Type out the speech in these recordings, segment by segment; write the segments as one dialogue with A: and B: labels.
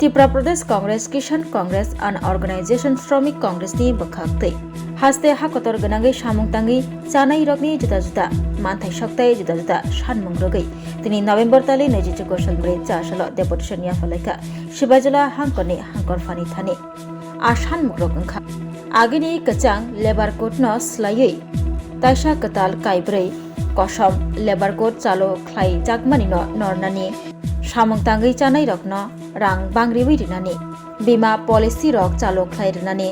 A: Tripura Pradesh Congress Kisan Congress and Organization Shramik Congress ni bakhaktei haste hakotor ganangai samungtangi chanai rokni juda-juda manthai soktai juda-juda sanmung rogai tini November tali 24 salbre chasalo deputation ya falaika Sibajala hangkorni hangkor fani thani a sanmung rok angkha agini kachang labor code no slayei taisa katal kaibrei kosom labor code chalo khlai jakmani no nornani samungtangi chanai rokno rang bangriwi rinani bima policy rok chalo khlai rinani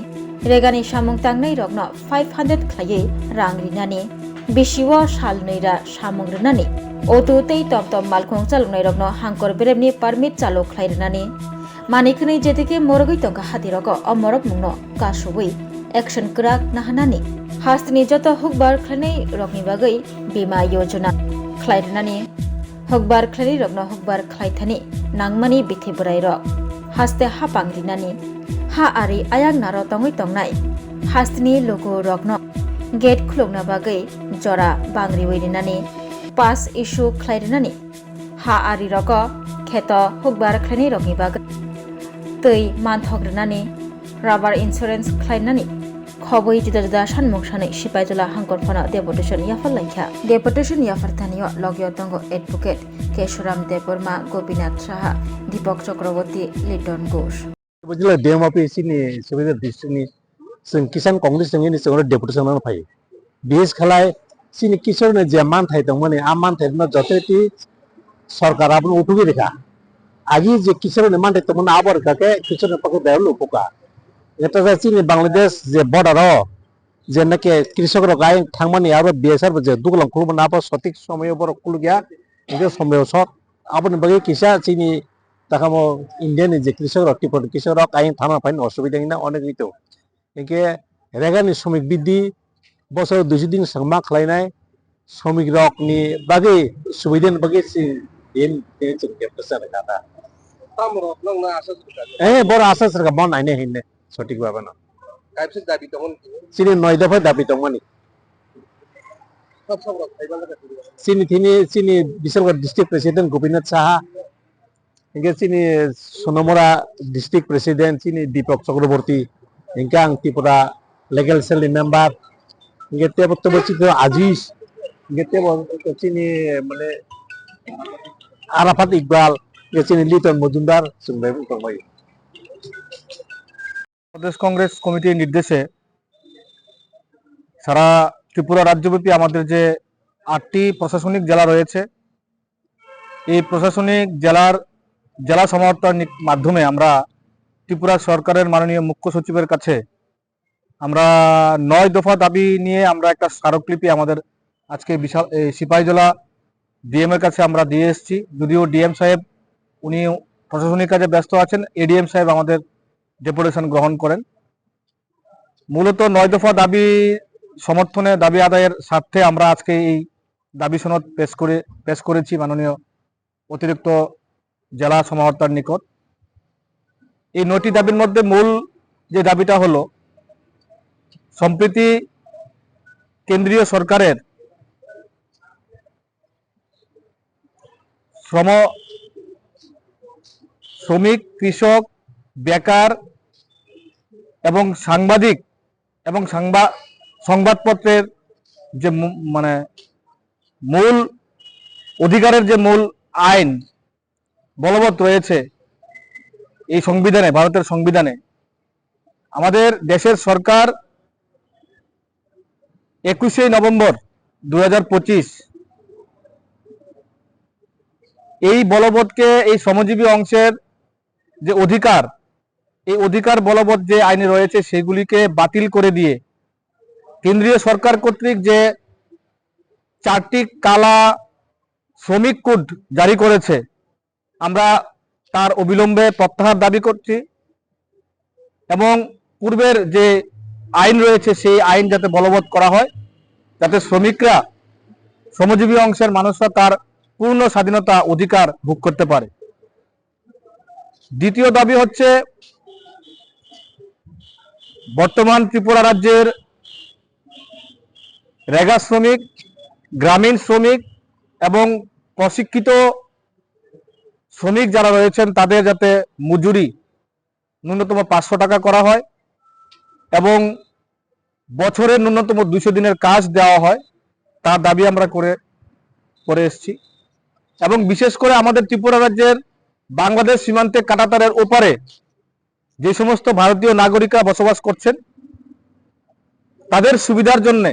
A: regani samungtangnai rokno 500 khlai rang rinani bisiwo sal neira samung rinani otu tei tom malkhong chalungnai rokno hangkor beremni permit chalo khlai rinani manikni jetike morogoi tongka hati roko omorok mungno kasubui action krak nahanani hastni joto hukbar khlainai rokni bagai bima yojana khlai rinani hukbar khlai rokno hukbar khlai thani nangmani bithi burai rok haste ha pangrinani ha ari ayang naro tongoi tongnai hastni logo rokno gate khulokna bagai jora bangri wairinani pass issue khlairinani ha ari roko kheto hukbar khlaini rokni bagai tei manthogrnani rubber insurance khlainani khoboi juda-juda sanmung sanai Sibajala hangkor phana deputation yafal laikha deputation yafar thanio logyo tongo advocate Keshuram Deborma Gopinath Saha Deepak Chakraborty Liton Ghosh
B: Sibajala DMP sini Sibajala district ni sing Kisan Congress ni sing deputation na phai BS khalai sini Kishor ne jaman thai tongmani aman thai na joteti sarkar apun utugi rekha agi je Kishor ne man thai tongmani abor kake Kishor ne pakhe dalu poka এটা যাচ্ছে বাংলাদেশ যে border যে নাকি কৃষকরা গায়ে থাকমানি আরো BSR যে দুগলাম খুলব না পাও সঠিক সময় বড় খুল গিয়া এই সময় সব আপনি বাকি কিসা চিনি তাকামো ইন্ডিয়ান যে কৃষকরা টিপট কৃষকরা গায়ে থানা পাইন অসুবিধা না অনেক হইতো একে রেগানি শ্রমিক বৃদ্ধি বছর 200 দিন সংমা খালাইনাই শ্রমিক রকনি বাকি সুবিধান বাকি দিন जों गेपसा काटा
C: तामरो नंना आसा
B: बड़ आसा सरकार बन आइने हिन्ने सठिक भाबे ना
C: काइपसे दाबी दमन
B: सिनि 9 दफा दाबी दमनि
C: सब खाइबाला
B: सिनि थिनि सिनि बिसरगढ़ डिस्ट्रिक्ट प्रेसिडेंट गोपीनाथ साहा इनके सिनि सोनमरा डिस्ट्रिक्ट प्रेसिडेंट सिनि दीपक चक्रवर्ती इनके आं त्रिपुरा लीगल सेल मेंबर इनके तेब तबचिक आजीज इनके तेब सिनि माने आराफात इकबाल इनके सिनि लिटन मजुमदार सुनबाय बुंबाय
D: प्रदेश कांग्रेस कमिटिर निर्देशे सारा त्रिपुरा राज्यव्यापी आमादेर जे 8टी प्रशासनिक जिला रयेछे এই প্রশাসনিক জেলা সমাহর্তার মাধ্যমে আমরা ত্রিপুরা সরকারের মাননীয় মুখ্য সচিবের কাছে আমরা 9 দফা দাবি নিয়ে আমরা একটা স্মারকলিপি আমাদের আজকে বিশাল সিপাহীজলা ডিএম এর কাছে আমরা দিয়ে এসেছি যদিও ডিএম সাহেব উনি প্রশাসনিক কাজে ব্যস্ত আছেন এডিএম সাহেব আমাদের ডেপুটেশন গ্রহণ করেন মূলত 9 দফা দাবি সমর্থনে দাবি আদায়ের স্বার্থে আমরা আজকে এই দাবি সনদ পেশ করেছি মাননীয় অতিরিক্ত জেলা সমাহর্তার নিকট এই 9টি দাবির মধ্যে মূল যে দাবিটা হলো সম্প্রতি কেন্দ্রীয় সরকারের শ্রমিক কৃষক বেকার এবং সাংবাদিক এবং সংবাদপত্রের যে মানে মূল অধিকারের যে মূল আইন বলবৎ রয়েছে এই সংবিধানে ভারতের সংবিধানে আমাদের দেশের সরকার 21শে নভেম্বর 2025 এই বলবৎকে এই শ্রমজীবী অংশের যে অধিকার এই অধিকার বলবৎ যে আইনে রয়েছে সেগুলিকে বাতিল করে দিয়ে কেন্দ্রীয় সরকার কর্তৃক যে 4টি কালা শ্রমিক কোড জারি করেছে আমরা তার অবিলম্বে প্রত্যাহার দাবি করছি এবং পূর্বের যে আইন রয়েছে সেই আইন যাতে বলবৎ করা হয় যাতে শ্রমিকরা শ্রমজীবী অংশের মানুষরা তার পূর্ণ স্বাধীনতা অধিকার ভোগ করতে পারে দ্বিতীয় দাবি হচ্ছে বর্তমান ত্রিপুরা রাজ্যের রেগা শ্রমিক গ্রামীণ শ্রমিক এবং প্রশিক্ষিত শ্রমিক যারা রয়েছেন তাদের যাতে মজুরি ন্যূনতম 500 টাকা করা হয় এবং বছরে ন্যূনতম 200 দিনের কাজ দেওয়া হয়, তার দাবি আমরা করে এসেছি। এবং বিশেষ করে আমাদের ত্রিপুরা রাজ্যের বাংলাদেশ সীমান্তে কাঁটাতারের ওপারে যে সমস্ত ভারতীয় নাগরিকরা বসবাস করছেন তাদের সুবিধার জন্য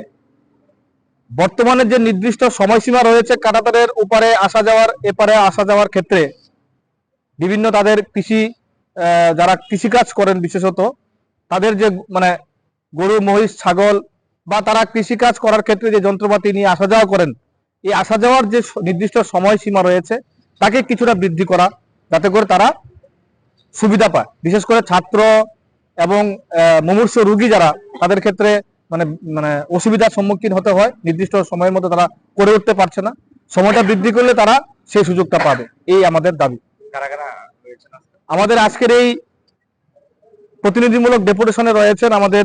D: বর্তমানে যে নির্দিষ্ট সময়সীমা রয়েছে কাঁটাতারের ওপারে আসা যাওয়ার, এপারে আসা যাওয়ার ক্ষেত্রে বিভিন্ন তাদের যারা কৃষিকাজ করেন, বিশেষত তাদের যে মানে গরু, মহিষ, ছাগল বা তারা কৃষিকাজ করার ক্ষেত্রে যে যন্ত্রপাতি নিয়ে আসা যাওয়া করেন, এই আসা যাওয়ার যে নির্দিষ্ট সময়সীমা রয়েছে তাকে কিছুটা বৃদ্ধি করা, যাতে করে তারা সুবিধা পায়। বিশেষ করে ছাত্র এবং মুমূর্ষ রোগী যারা, তাদের ক্ষেত্রে মানে অসুবিধার সম্মুখীন হতে হয়, নির্দিষ্ট সময়ের মধ্যে তারা করে উঠতে পারছে না। সময়টা বৃদ্ধি করলে তারা সেই সুযোগটা পাবে, এই আমাদের দাবি। আমাদের আজকের এই প্রতিনিধিমূলক ডেপুটেশনে রয়েছেন আমাদের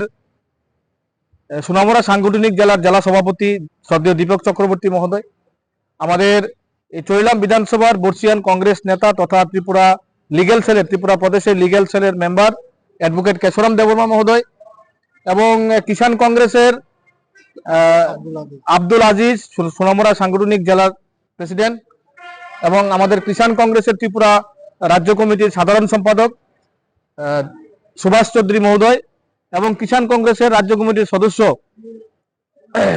D: সোনামুড়া সাংগঠনিক জেলার জেলা সভাপতি শ্রদ্ধেয় দীপক চক্রবর্তী মহোদয়, আমাদের এই চৈলাম বিধানসভার বর্ষিয়ান কংগ্রেস নেতা তথা ত্রিপুরা প্রদেশের লিগেল সেলের মেম্বার অ্যাডভোকেট কেশরাম দেববর্মা মহোদয়, এবং কিষাণ কংগ্রেসের আব্দুল আজিজ সোনামুড়া সাংগঠনিক জেলার প্রেসিডেন্ট, এবং আমাদের কিষাণ কংগ্রেসের ত্রিপুরা রাজ্য কমিটির সাধারণ সম্পাদক সুভাষ চৌধুরী মহোদয়, এবং কিষাণ কংগ্রেসের রাজ্য কমিটির সদস্য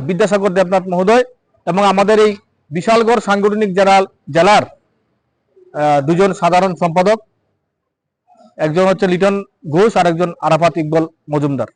D: বিদ্যাসাগর দেবনাথ মহোদয়, এবং আমাদের এই বিশালগড় সাংগঠনিক জেলার দুজন সাধারণ সম্পাদক, একজন হচ্ছে লিটন ঘোষ আর একজন আরাফাত ইকবাল মজুমদার।